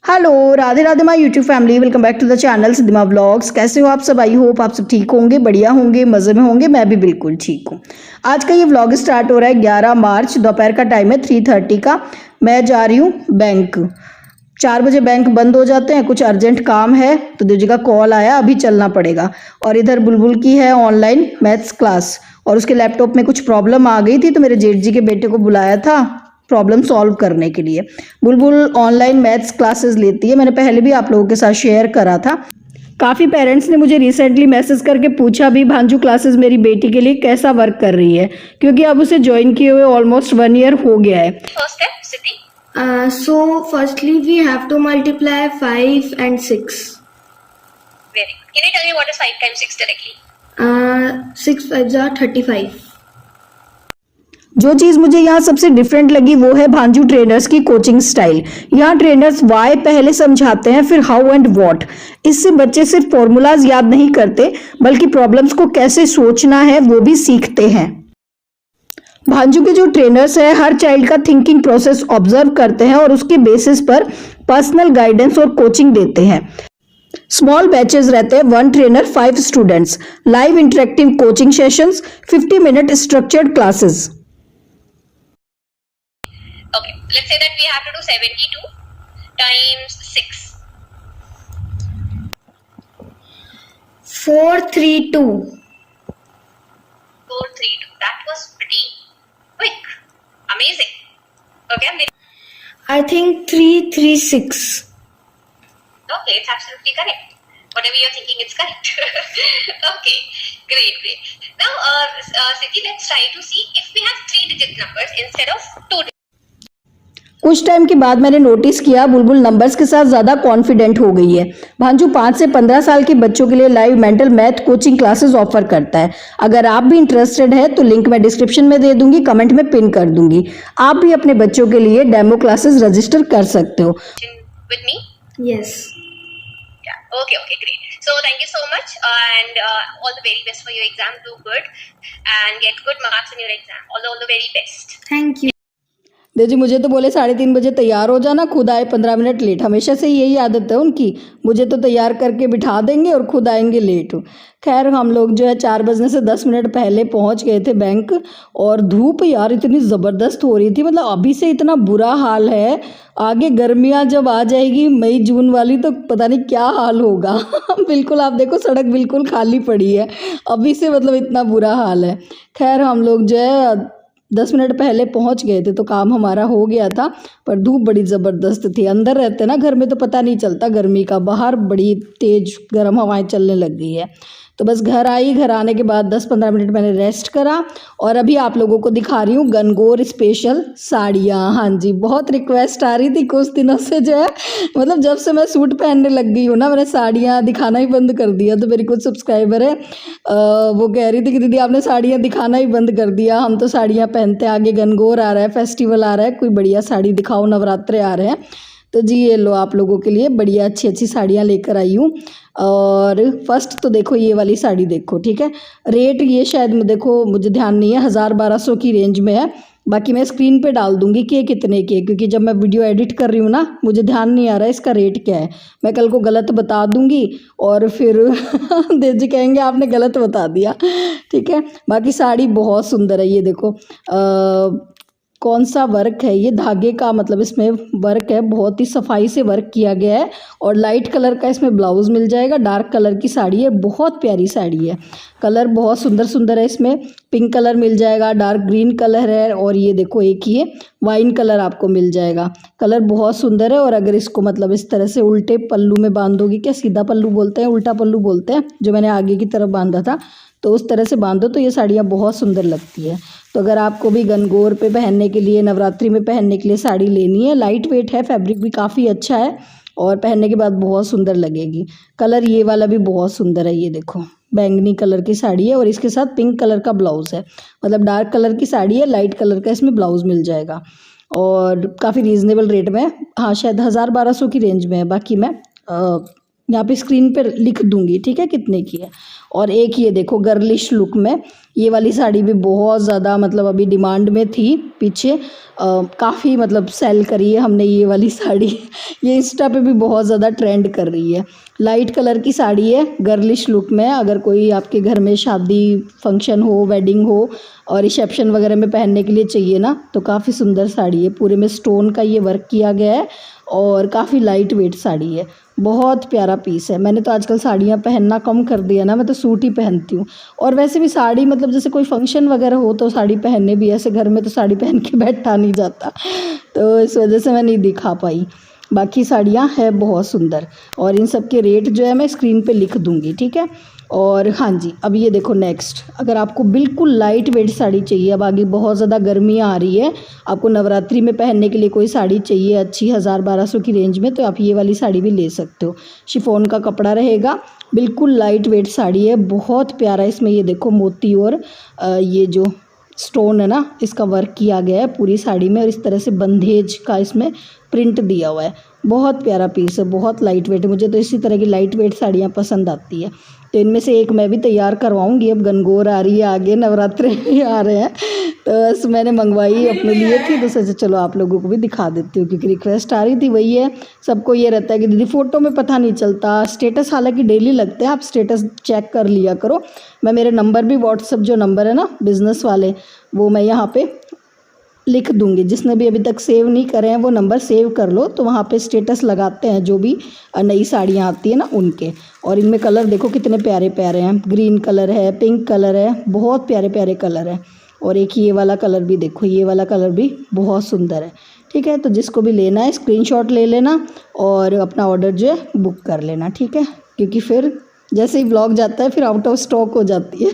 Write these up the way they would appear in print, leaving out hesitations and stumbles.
Hello, Radhe Radhe my YouTube family, welcome back to the channel Siddhima vlogs. कैसे हो आप सब? आई होप आप सब ठीक होंगे, बढ़िया होंगे, मज़े में होंगे। मैं भी बिल्कुल ठीक हूँ। आज का ये व्लॉग स्टार्ट हो रहा है 11 मार्च, दोपहर का टाइम है 3:30 का। मैं जा रही हूँ बैंक। 4 बजे बैंक बंद हो जाते हैं, कुछ अर्जेंट काम है तो देव जी का कॉल आया, अभी चलना पड़ेगा। और इधर बुलबुल की है ऑनलाइन मैथ्स क्लास, और उसके लैपटॉप में कुछ प्रॉब्लम आ गई थी तो मेरे जेठ जी के बेटे को बुलाया था प्रॉब्लम सॉल्व करने के लिए। बुलबुल ऑनलाइन मैथ्स क्लासेस लेती है, मैंने पहले भी आप लोगों के साथ शेयर करा था। काफ़ी पेरेंट्स ने मुझे रिसेंटली मैसेज करके पूछा भी, भांजू क्लासेस मेरी बेटी के लिए कैसा वर्क कर रही है, क्योंकि अब उसे ज्वाइन किए हुए ऑलमोस्ट 1 ईयर हो गया है। First step, Siddhi. So firstly we have to multiply 5 and 6. Very good. Can you tell me what is 5 times 6 directly? 6 5s are 35. जो चीज़ मुझे यहाँ सबसे डिफरेंट लगी वो है भांजू ट्रेनर्स की कोचिंग स्टाइल। यहाँ ट्रेनर्स वाई पहले समझाते हैं, फिर हाउ एंड व्हाट। इससे बच्चे सिर्फ फॉर्मूलाज याद नहीं करते बल्कि प्रॉब्लम्स को कैसे सोचना है वो भी सीखते हैं। भांजू के जो ट्रेनर्स हैं हर चाइल्ड का थिंकिंग प्रोसेस ऑब्जर्व करते हैं और उसके बेसिस पर पर्सनल गाइडेंस और कोचिंग देते हैं। स्मॉल बैचेस रहते हैं, 1 trainer 5 students, live interactive coaching sessions, 50 minute structured classes. Okay, let's say that we have to do 72 times 6. 432. 432. That was pretty quick. Amazing. Okay, I think 336. okay, it's absolutely correct. Whatever you're thinking, it's correct. Okay, great. Now, Siddhi, let's try to see if we have 3-digit numbers instead of 2 digit. कुछ time के बाद मैंने notice किया बुलबुल numbers के साथ ज़्यादा confident हो गई है। भांजू 5 से 15 साल के बच्चों के लिए live mental math coaching classes offer करता है। अगर आप भी इंटरेस्टेड है तो लिंक मैं डिस्क्रिप्शन में दे दूंगी, कमेंट में पिन कर दूंगी। आप भी अपने बच्चों के लिए डेमो क्लासेस रजिस्टर कर सकते हो। With me? Yes. Yeah. Okay, great. So thank you so much, and all the very best for your exam. Do good and get good marks in your exam. All the very best. Thank you. Dev ji मुझे तो बोले 3:30 बजे तैयार हो जाना, खुद आए 15 minute late. हमेशा से यही आदत है उनकी, मुझे तो तैयार करके बिठा देंगे और खुद आएंगे लेट। खैर हम लोग जो है 4 बजने से 10 मिनट पहले पहुंच गए थे बैंक। और धूप यार इतनी ज़बरदस्त हो रही थी, मतलब अभी से इतना बुरा हाल है, आगे गर्मियाँ जब आ जाएगी मई जून वाली तो पता नहीं क्या हाल होगा। बिल्कुल आप देखो सड़क बिल्कुल खाली पड़ी है, अभी से मतलब इतना बुरा हाल है। खैर हम लोग जो है 10 मिनट पहले पहुंच गए थे तो काम हमारा हो गया था, पर धूप बड़ी ज़बरदस्त थी। अंदर रहते ना घर में तो पता नहीं चलता गर्मी का, बाहर बड़ी तेज़ गर्म हवाएं चलने लग गई है। तो बस घर आई, घर आने के बाद 10-15 मिनट मैंने रेस्ट करा और अभी आप लोगों को दिखा रही हूँ गनगौर स्पेशल साड़ियाँ। हाँ जी, बहुत रिक्वेस्ट आ रही थी कुछ दिनों से जो है, मतलब जब से मैं सूट पहनने लग गई हूँ ना मैंने साड़ियाँ दिखाना ही बंद कर दिया। तो मेरी कुछ सब्सक्राइबर है वो कह रही थी कि दीदी आपने साड़ियाँ दिखाना ही बंद कर दिया, हम तो साड़ियाँ पहनते हैं, आगे गनगौर आ रहा है, फेस्टिवल आ रहा है, कोई बढ़िया साड़ी दिखाओ, नवरात्रे आ रहे हैं। तो जी ये लो आप लोगों के लिए बढ़िया अच्छी साड़ियाँ लेकर आई हूँ। और फर्स्ट तो देखो ये वाली साड़ी देखो, ठीक है। रेट ये शायद देखो मुझे ध्यान नहीं है, 1000-1200 की रेंज में है। बाकी मैं स्क्रीन पे डाल दूंगी कि ये कितने की है, क्योंकि जब मैं वीडियो एडिट कर रही हूँ ना मुझे ध्यान नहीं आ रहा है इसका रेट क्या है। मैं कल को गलत बता दूंगी और फिर देव जी कहेंगे आपने गलत बता दिया, ठीक है। बाकी साड़ी बहुत सुंदर है, ये देखो कौन सा वर्क है, ये धागे का मतलब इसमें वर्क है, बहुत ही सफाई से वर्क किया गया है। और लाइट कलर का इसमें ब्लाउज मिल जाएगा, डार्क कलर की साड़ी है, बहुत प्यारी साड़ी है। कलर बहुत सुंदर है, इसमें पिंक कलर मिल जाएगा, डार्क ग्रीन कलर है, और ये देखो एक ये वाइन कलर आपको मिल जाएगा। कलर बहुत सुंदर है। और अगर इसको मतलब इस तरह से उल्टे पल्लू में बांधोगी, क्या सीधा पल्लू बोलते हैं उल्टा पल्लू बोलते हैं, जो मैंने आगे की तरफ बांधा था, तो उस तरह से बांधो तो ये साड़ियाँ बहुत सुंदर लगती है। तो अगर आपको भी गनगौर पे पहनने के लिए, नवरात्रि में पहनने के लिए साड़ी लेनी है, लाइट वेट है, फैब्रिक भी काफ़ी अच्छा है और पहनने के बाद बहुत सुंदर लगेगी। कलर ये वाला भी बहुत सुंदर है, ये देखो बैंगनी कलर की साड़ी है और इसके साथ पिंक कलर का ब्लाउज है, मतलब डार्क कलर की साड़ी है, लाइट कलर का इसमें ब्लाउज मिल जाएगा और काफ़ी रीज़नेबल रेट में। हाँ शायद 1000-1200 की रेंज में है। बाकी मैं यहाँ पे स्क्रीन पर लिख दूंगी, ठीक है, कितने की है। और एक ये देखो गर्लिश लुक में, ये वाली साड़ी भी बहुत ज़्यादा मतलब अभी डिमांड में थी पीछे, काफ़ी मतलब सेल करी है हमने ये वाली साड़ी। ये इंस्टा पे भी बहुत ज़्यादा ट्रेंड कर रही है। लाइट कलर की साड़ी है गर्लिश लुक में, अगर कोई आपके घर में शादी फंक्शन हो, वेडिंग हो और रिसेप्शन वगैरह में पहनने के लिए चाहिए ना, तो काफ़ी सुंदर साड़ी है। पूरे में स्टोन का ये वर्क किया गया है और काफ़ी लाइट वेट साड़ी है, बहुत प्यारा पीस है। मैंने तो आजकल साड़ियाँ पहनना कम कर दिया ना, मैं तो सूट ही पहनती हूँ। और वैसे भी साड़ी मतलब जैसे कोई फंक्शन वगैरह हो तो साड़ी पहनने भी, ऐसे घर में तो साड़ी पहन के बैठा नहीं जाता, तो इस वजह से मैं नहीं दिखा पाई। बाकी साड़ियाँ है बहुत सुंदर और इन सब के रेट जो है मैं स्क्रीन पे लिख दूँगी, ठीक है। और हाँ जी, अब ये देखो नेक्स्ट, अगर आपको बिल्कुल लाइट वेट साड़ी चाहिए, अब आगे बहुत ज़्यादा गर्मी आ रही है, आपको नवरात्रि में पहनने के लिए कोई साड़ी चाहिए अच्छी 1000-1200 की रेंज में, तो आप ये वाली साड़ी भी ले सकते हो। शिफॉन का कपड़ा रहेगा, बिल्कुल लाइट वेट साड़ी है, बहुत प्यारा। इसमें ये देखो मोती और ये जो स्टोन है ना, इसका वर्क किया गया है पूरी साड़ी में और इस तरह से बंधेज का इसमें प्रिंट दिया हुआ है। बहुत प्यारा पीस है, बहुत लाइट वेट है। मुझे तो इसी तरह की लाइट वेट साड़ियाँ पसंद आती है, तो इनमें से एक मैं भी तैयार करवाऊंगी। अब गनगौर आ रही है, आगे नवरात्रे भी आ रहे हैं, तो बस मैंने मंगवाई अपने लिए थी, तो सोचा चलो आप लोगों को भी दिखा देती हूँ, क्योंकि रिक्वेस्ट आ रही थी। वही है, सबको ये रहता है कि दीदी फ़ोटो में पता नहीं चलता, स्टेटस हालांकि डेली लगते हैं, आप स्टेटस चेक कर लिया करो। मैं मेरे नंबर भी, व्हाट्सअप जो नंबर है ना बिज़नेस वाले, वो मैं यहाँ पे लिख दूंगी। जिसने भी अभी तक सेव नहीं करे हैं वो नंबर सेव कर लो, तो वहाँ पे स्टेटस लगाते हैं जो भी नई साड़ियाँ आती है ना उनके। और इनमें कलर देखो कितने प्यारे प्यारे हैं, ग्रीन कलर है, पिंक कलर है, बहुत प्यारे प्यारे कलर है। और एक ये वाला कलर भी देखो, ये वाला कलर भी बहुत सुंदर है, ठीक है। तो जिसको भी लेना है स्क्रीनशॉट ले लेना और अपना ऑर्डर जो है बुक कर लेना, ठीक है। क्योंकि फिर जैसे ही ब्लॉग जाता है फिर आउट ऑफ स्टॉक हो जाती है,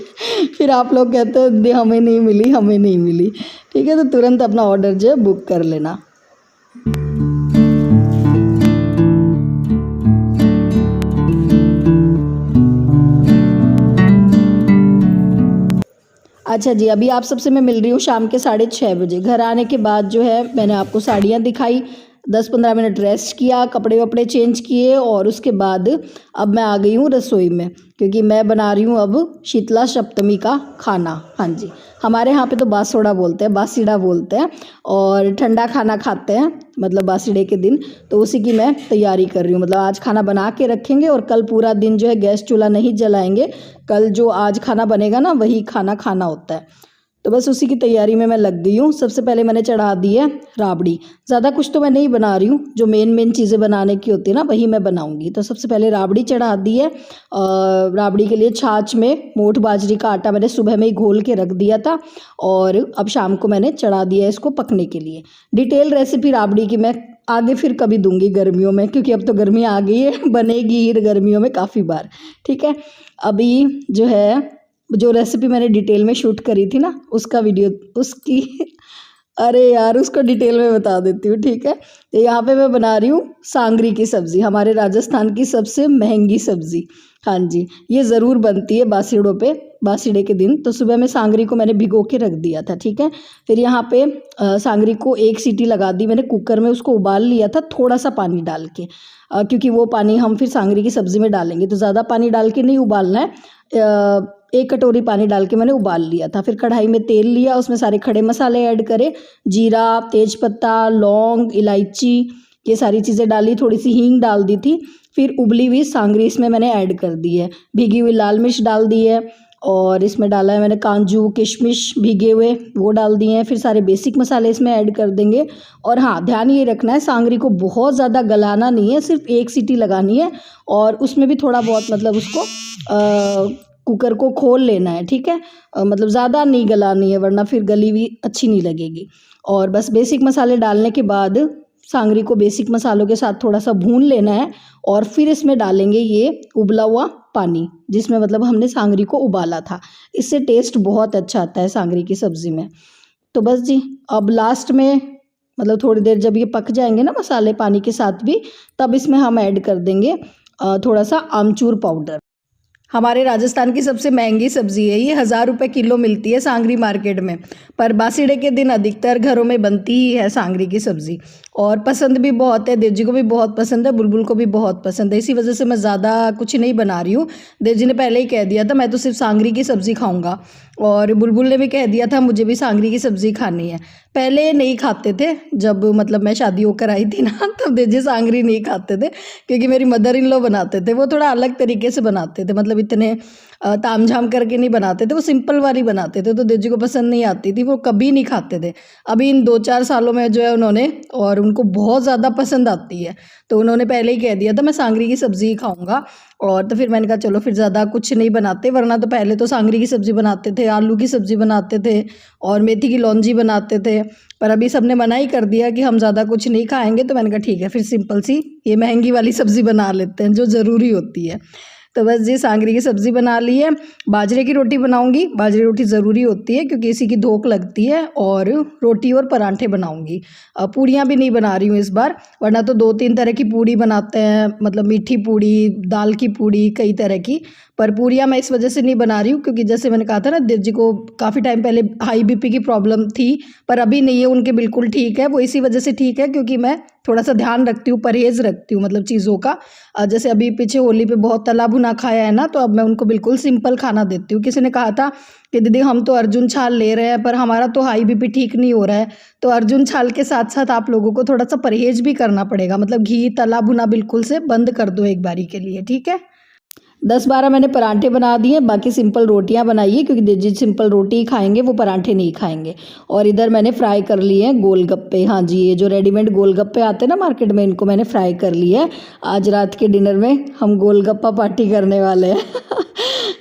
फिर आप लोग कहते हो दीदी हमें नहीं मिली, हमें नहीं मिली, ठीक है। तो तुरंत अपना ऑर्डर जो है बुक कर लेना। अच्छा जी, अभी आप सबसे मैं मिल रही हूँ शाम के 6:30 बजे। घर आने के बाद जो है मैंने आपको साड़ियाँ दिखाई, 10-15 मिनट रेस्ट किया, कपड़े वपड़े चेंज किए और उसके बाद अब मैं आ गई हूँ रसोई में, क्योंकि मैं बना रही हूँ अब शीतला सप्तमी का खाना। हाँ जी, हमारे यहाँ पे तो बासोड़ा बोलते हैं, बासीड़ा बोलते हैं, और ठंडा खाना खाते हैं मतलब बासीड़े के दिन, तो उसी की मैं तैयारी कर रही हूँ। मतलब आज खाना बना के रखेंगे और कल पूरा दिन जो है गैस चूल्हा नहीं जलाएंगे, कल जो आज खाना बनेगा ना वही खाना खाना होता है। तो बस उसी की तैयारी में मैं लग गई हूँ। सबसे पहले मैंने चढ़ा दी है राबड़ी। ज़्यादा कुछ तो मैं नहीं बना रही हूँ, जो मेन चीज़ें बनाने की होती है ना वही मैं बनाऊँगी। तो सबसे पहले राबड़ी चढ़ा दी है। राबड़ी के लिए छाछ में मोठ बाजरी का आटा मैंने सुबह में ही घोल के रख दिया था और अब शाम को मैंने चढ़ा दिया है इसको पकने के लिए। डिटेल रेसिपी राबड़ी की मैं आगे फिर कभी दूंगी गर्मियों में, क्योंकि अब तो गर्मी आ गई है, बनेगी ही गर्मियों में काफ़ी बार, ठीक है। अभी जो है जो रेसिपी मैंने डिटेल में शूट करी थी ना उसका वीडियो उसकी अरे यार उसको डिटेल में बता देती हूँ, ठीक है। तो यहाँ पे मैं बना रही हूँ सांगरी की सब्ज़ी, हमारे राजस्थान की सबसे महंगी सब्ज़ी। हाँ जी, ये ज़रूर बनती है बासीड़ों पे, बासीड़े के दिन। तो सुबह में सांगरी को मैंने भिगो के रख दिया था, ठीक है। फिर यहाँ पे सांगरी को 1 सीटी लगा दी मैंने कुकर में, उसको उबाल लिया था थोड़ा सा पानी डाल के, क्योंकि वो पानी हम फिर सांगरी की सब्ज़ी में डालेंगे, तो ज़्यादा पानी डाल के नहीं उबालना है। 1 कटोरी पानी डाल के मैंने उबाल लिया था। फिर कढ़ाई में तेल लिया, उसमें सारे खड़े मसाले ऐड करे, जीरा, तेज़पत्ता, लौंग, इलायची, ये सारी चीज़ें डाली, थोड़ी सी हींग डाल दी थी। फिर उबली हुई सांगरी इसमें मैंने ऐड कर दी है, भीगी हुई लाल मिर्च डाल दी है और इसमें डाला है मैंने काजू किशमिश भीगे हुए, वो डाल दिए हैं। फिर सारे बेसिक मसाले इसमें ऐड कर देंगे। और हाँ, ध्यान ये रखना है सांगरी को बहुत ज़्यादा गलाना नहीं है, सिर्फ 1 सीटी लगानी है और उसमें भी थोड़ा बहुत मतलब उसको कुकर को खोल लेना है, ठीक है। मतलब ज़्यादा नहीं गलानी है वरना फिर गली हुई अच्छी नहीं लगेगी। और बस बेसिक मसाले डालने के बाद सांगरी को बेसिक मसालों के साथ थोड़ा सा भून लेना है और फिर इसमें डालेंगे ये उबला हुआ पानी, जिसमें मतलब हमने सांगरी को उबाला था। इससे टेस्ट बहुत अच्छा आता है सांगरी की सब्ज़ी में। तो बस जी, अब लास्ट में मतलब थोड़ी देर जब ये पक जाएंगे ना मसाले पानी के साथ भी, तब इसमें हम ऐड कर देंगे थोड़ा सा आमचूर पाउडर। हमारे राजस्थान की सबसे महंगी सब्ज़ी है ये, 1000 रुपये किलो मिलती है सांगरी मार्केट में। पर बासीड़े के दिन अधिकतर घरों में बनती ही है सांगरी की सब्ज़ी, और पसंद भी बहुत है। देव जी को भी बहुत पसंद है, बुलबुल को भी बहुत पसंद है। इसी वजह से मैं ज़्यादा कुछ नहीं बना रही हूँ। देव जी ने पहले ही कह दिया था मैं तो सिर्फ सांगरी की सब्ज़ी खाऊंगा, और बुलबुल ने भी कह दिया था मुझे भी सांगरी की सब्ज़ी खानी है। पहले नहीं खाते थे, जब मतलब मैं शादी होकर आई थी ना, तब देव जी सांगरी नहीं खाते थे, क्योंकि मेरी मदर इन लॉ बनाते थे। वो थोड़ा अलग तरीके से बनाते थे, मतलब इतने ताम झाम करके नहीं बनाते थे, वो सिंपल वाली बनाते थे, तो देव जी को पसंद नहीं आती थी, वो कभी नहीं खाते थे। अभी इन 2-4 सालों में जो है उन्होंने, और उनको बहुत ज़्यादा पसंद आती है, तो उन्होंने पहले ही कह दिया था मैं सांगरी की सब्ज़ी ही खाऊंगा। और तो फिर मैंने कहा चलो फिर ज़्यादा कुछ नहीं बनाते, वरना तो पहले तो सांगरी की सब्ज़ी बनाते थे, आलू की सब्ज़ी बनाते थे और मेथी की लौंजी बनाते थे। पर अभी सबने मना ही कर दिया कि हम ज़्यादा कुछ नहीं खाएंगे, तो मैंने कहा ठीक है फिर सिंपल सी ये महंगी वाली सब्ज़ी बना लेते हैं जो ज़रूरी होती है। तो बस जी सांगरी की सब्ज़ी बना ली है। बाजरे की रोटी बनाऊंगी, बाजरे रोटी ज़रूरी होती है क्योंकि इसी की धोख लगती है, और रोटी और पराठे बनाऊंगी। पूड़ियाँ भी नहीं बना रही हूँ इस बार, वरना तो 2-3 तरह की पूड़ी बनाते हैं, मतलब मीठी पूड़ी, दाल की पूड़ी, कई तरह की। पर पूड़ियाँ मैं इस वजह से नहीं बना रही हूँ क्योंकि जैसे मैंने कहा था ना, देव जी को काफ़ी टाइम पहले हाई बीपी की प्रॉब्लम थी, पर अभी नहीं है, उनके बिल्कुल ठीक है। वो इसी वजह से ठीक है क्योंकि मैं थोड़ा सा ध्यान रखती हूँ, परहेज़ रखती हूँ मतलब चीज़ों का। जैसे अभी पीछे होली पे बहुत तला भुना खाया है ना, तो अब मैं उनको बिल्कुल सिंपल खाना देती हूँ। किसी ने कहा था कि दीदी हम तो अर्जुन छाल ले रहे हैं पर हमारा तो हाई बीपी ठीक नहीं हो रहा है, तो अर्जुन छाल के साथ साथ आप लोगों को थोड़ा सा परहेज़ भी करना पड़ेगा, मतलब घी तला भुना बिल्कुल से बंद कर दो एक बारी के लिए, ठीक है। 10-12 मैंने पराठे बना दिए, बाकी सिंपल रोटियां बनाई है क्योंकि जी सिंपल रोटी ही खाएंगे, वो पराठे नहीं खाएंगे। और इधर मैंने फ्राई कर लिए हैं गोलगप्पे। हाँ जी, ये जो रेडीमेड गोलगप्पे आते हैं ना मार्केट में, इनको मैंने फ्राई कर लिया है। आज रात के डिनर में हम गोलगप्पा पार्टी करने वाले हैं।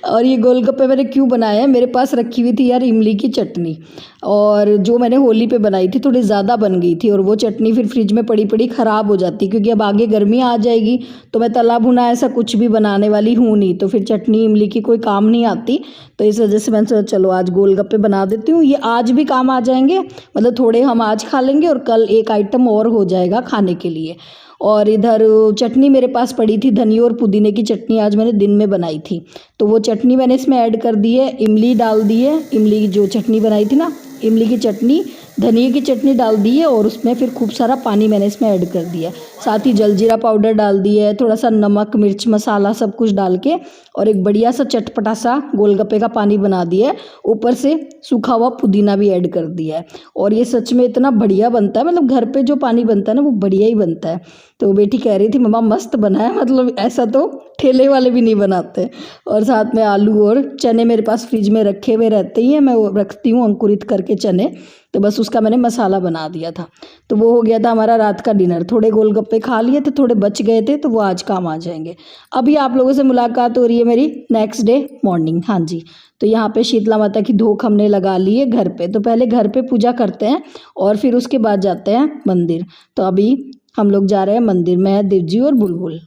और ये गोलगप्पे मैंने क्यों बनाए हैं, मेरे पास रखी हुई थी यार इमली की चटनी, और जो मैंने होली पे बनाई थी थोड़ी ज़्यादा बन गई थी, और वो चटनी फिर फ्रिज में पड़ी पड़ी ख़राब हो जाती क्योंकि अब आगे गर्मी आ जाएगी, तो मैं तला भुना ऐसा कुछ भी बनाने वाली हूँ नहीं, तो फिर चटनी इमली की कोई काम नहीं आती। तो इस वजह से मैंने सोचा चलो आज गोलगप्पे बना देती हूँ, ये आज भी काम आ जाएंगे, मतलब थोड़े हम आज खा लेंगे और कल एक आइटम और हो जाएगा खाने के लिए। और इधर चटनी मेरे पास पड़ी थी, धनिया और पुदीने की चटनी आज मैंने दिन में बनाई थी, तो वो चटनी मैंने इसमें ऐड कर दी है, इमली डाल दी है, इमली की जो चटनी बनाई थी ना, इमली की चटनी, धनिया की चटनी डाल दी है, और उसमें फिर खूब सारा पानी मैंने इसमें ऐड कर दिया है। साथ ही जलजीरा पाउडर डाल दिया है, थोड़ा सा नमक मिर्च मसाला सब कुछ डाल के, और एक बढ़िया सा चटपटा सा गोलगप्पे का पानी बना दिया है, ऊपर से सूखा हुआ पुदीना भी ऐड कर दिया है। और ये सच में इतना बढ़िया बनता है, मतलब घर पे जो पानी बनता है ना वो बढ़िया ही बनता है। तो बेटी कह रही थी मम्मा मस्त बना है, मतलब ऐसा तो ठेले वाले भी नहीं बनाते। और साथ में आलू और चने मेरे पास फ्रिज में रखे हुए रहते ही हैं, मैं वो रखती हूँ अंकुरित करके चने, तो बस उसका मैंने मसाला बना दिया था। तो वो हो गया था हमारा रात का डिनर। थोड़े गोलगप्पे खा लिए थे, थोड़े बच गए थे, तो वो आज काम आ जाएंगे। अभी आप लोगों से मुलाकात हो रही है मेरी नेक्स्ट डे मॉर्निंग। हाँ जी, तो यहाँ पे शीतला माता की धोख हमने लगा ली है घर पे, तो पहले घर पे पूजा करते हैं और फिर उसके बाद जाते हैं मंदिर। तो अभी हम लोग जा रहे हैं मंदिर में, देव जी और बुलबुल।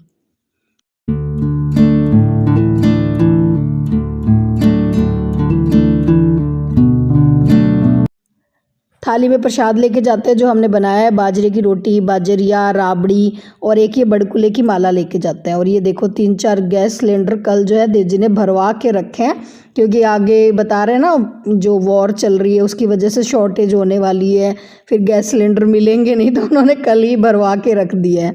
थाली में प्रसाद लेके जाते हैं जो हमने बनाया है, बाजरे की रोटी, बाजरिया, राबड़ी, और एक ये बड़कुले की माला लेके जाते हैं। और ये देखो 3-4 गैस सिलेंडर कल जो है देव जी ने भरवा के रखे हैं, क्योंकि आगे बता रहे हैं ना जो वॉर चल रही है उसकी वजह से शॉर्टेज होने वाली है, फिर गैस सिलेंडर मिलेंगे नहीं, तो उन्होंने कल ही भरवा के रख दिया है।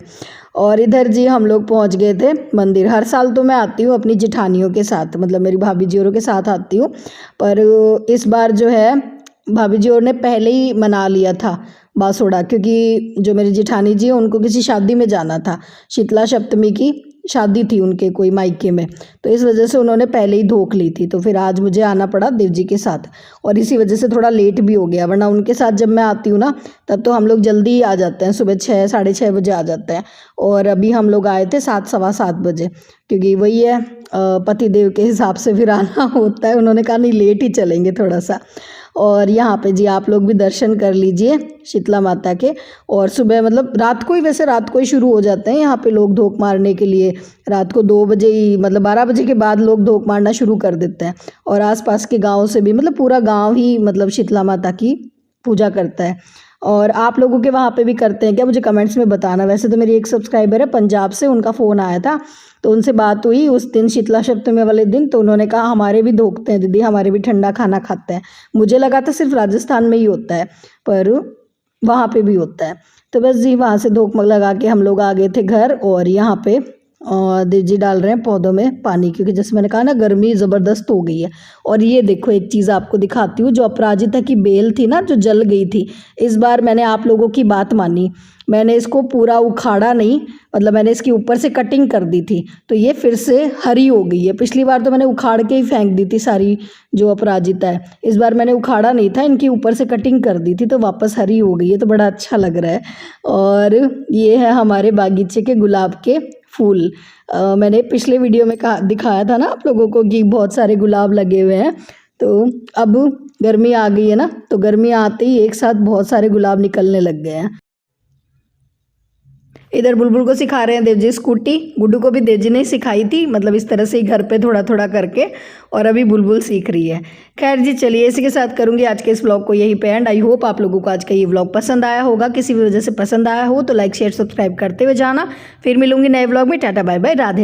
और इधर जी हम लोग पहुंच गए थे मंदिर। हर साल तो मैं आती हूँ अपनी जेठानियों के साथ, मतलब मेरी भाभी जी औरों के साथ आती हूँ, पर इस बार जो है भाभी जी और ने पहले ही मना लिया था बासोड़ा, क्योंकि जो मेरी जेठानी जी है उनको किसी शादी में जाना था, शीतला सप्तमी की शादी थी उनके कोई मायके में, तो इस वजह से उन्होंने पहले ही धोख ली थी। तो फिर आज मुझे आना पड़ा देव जी के साथ, और इसी वजह से थोड़ा लेट भी हो गया, वरना उनके साथ जब मैं आती हूँ ना तब तो हम लोग जल्दी ही आ जाते हैं, सुबह 6 साढ़े 6 बजे आ जाते हैं। और अभी हम लोग आए थे 7 सवा 7 बजे, क्योंकि वही है पति देव के हिसाब से फिर आना होता है। उन्होंने कहा नहीं लेट ही चलेंगे थोड़ा सा। और यहाँ पे जी आप लोग भी दर्शन कर लीजिए शीतला माता के। और सुबह मतलब रात को ही, वैसे रात को ही शुरू हो जाते हैं यहाँ पे लोग धोख मारने के लिए, रात को 2 बजे ही, मतलब 12 बजे के बाद लोग धोख मारना शुरू कर देते हैं। और आसपास के गाँव से भी, मतलब पूरा गाँव ही मतलब शीतला माता की पूजा करता है। और आप लोगों के वहाँ पे भी करते हैं क्या, मुझे कमेंट्स में बताना। वैसे तो मेरी एक सब्सक्राइबर है पंजाब से, उनका फ़ोन आया था तो उनसे बात हुई उस दिन शीतला सप्तमी वाले दिन, तो उन्होंने कहा हमारे भी धोखते हैं दीदी, हमारे भी ठंडा खाना खाते हैं। मुझे लगा था सिर्फ राजस्थान में ही होता है, पर वहाँ पे भी होता है। तो बस जी वहाँ से धोख लगा के हम लोग आ गए थे घर, और यहाँ पे देव जी डाल रहे हैं पौधों में पानी, क्योंकि जैसे मैंने कहा ना गर्मी ज़बरदस्त हो गई है। और ये देखो एक चीज़ आपको दिखाती हूँ, जो अपराजिता की बेल थी ना जो जल गई थी, इस बार मैंने आप लोगों की बात मानी, मैंने इसको पूरा उखाड़ा नहीं, मतलब मैंने इसके ऊपर से कटिंग कर दी थी, तो ये फिर से हरी हो गई है। पिछली बार तो मैंने उखाड़ के ही फेंक दी थी सारी जो अपराजिता है, इस बार मैंने उखाड़ा नहीं था, इनकी ऊपर से कटिंग कर दी थी तो वापस हरी हो गई है, तो बड़ा अच्छा लग रहा है। और ये है हमारे बागीचे के गुलाब के फूल। मैंने पिछले वीडियो में दिखाया था ना आप लोगों को कि बहुत सारे गुलाब लगे हुए हैं, तो अब गर्मी आ गई है ना, तो गर्मी आते ही एक साथ बहुत सारे गुलाब निकलने लग गए हैं। इधर बुलबुल को सिखा रहे हैं देवजी स्कूटी, गुड्डू को भी देवजी ने सिखाई थी, मतलब इस तरह से ही घर पे थोड़ा थोड़ा करके, और अभी बुलबुल सीख रही है। खैर जी चलिए इसी के साथ करूँगी आज के इस व्लॉग को यहीं पे एंड। आई होप आप लोगों को आज का ये व्लॉग पसंद आया होगा, किसी भी वजह से पसंद आया हो तो लाइक शेयर सब्सक्राइब करते हुए जाना। फिर मिलूंगी नए व्लॉग में, टाटा बाय बाय, राधे।